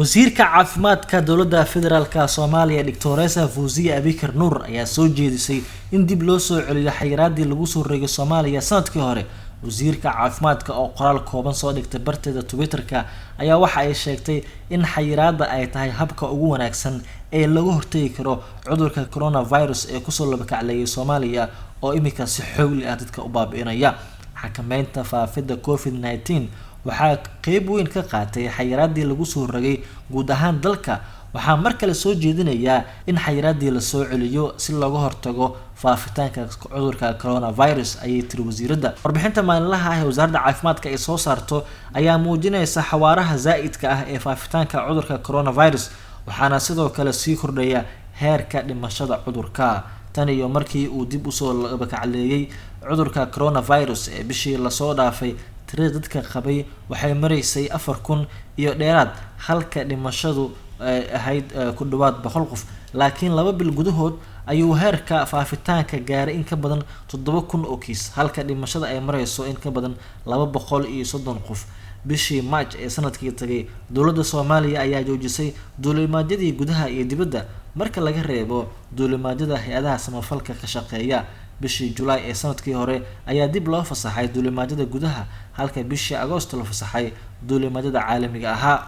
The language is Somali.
wasiirka caafimaadka dowladda federaalka Soomaaliya Dr. Fawziya Abikar Nuur ayaa soo jeedisay in dib loo soo celiyo xayiraadii lagu soo rogay Soomaaliya sanadkii hore. wasiirka caafimaadka oo qoraal kooban soo dhigtay barteeda Twitter-ka ayaa waxa ay sheegtay in xayiraadda ay tahay habka ugu wanaagsan ee lagu hortagi karo cudurka coronavirus ee kusoo labakacleeyay Soomaaliya oo imika si xoog ah dadka u baabi'inaya. xakameynta faafidda COVID-19 waxaa qayb weyn ka qaatay xayiraadii lagu soo rogay guud ahaan dalka. waxaa mar kale soo jeedinayaa in xayiraadii la soo celiyo si looga hortago faafitaanka cudurka coronavirus ayay tiri wasiiradda. warbixinta maalinlaha ah ee wasaaradda caafimaadka ay soo saarto ayaa muujinaysa xawaaraha zaa'idka ah ee faafitaanka cudurka coronavirus, waxaana sidoo kale sii kordhaya heerka dhimashada cudurka. tan iyo markii uu dib usoo labakacleeyay cudurka coronavirus ee bishii lasoo dhaafay, tirada dadka qabay waxay maraysay 4,000 iyo dheeraad, halka dhimashadu ay ahayd ku dhawaad 100 qof. laakiin 2 bil gudahood ayuu heerka faafitaanka gaaray in ka badan 7,000 oo kiis, halka dhimashada ay marayso in ka badan 230 qof. bishii March ee sanadkii tagay, dowladda Soomaaliya ayaa joojisay duulimaadyadii gudaha iyo dibadda marka laga reebo duulimaadyada hay'adaha samafalka ka shaqeeya. bishii July ee sanadkii hore ayaa dib loo fasaxay duulimaadyada gudaha, halka bishii Agoosto la fasaxay duulimaadyada caalamiga ahaa.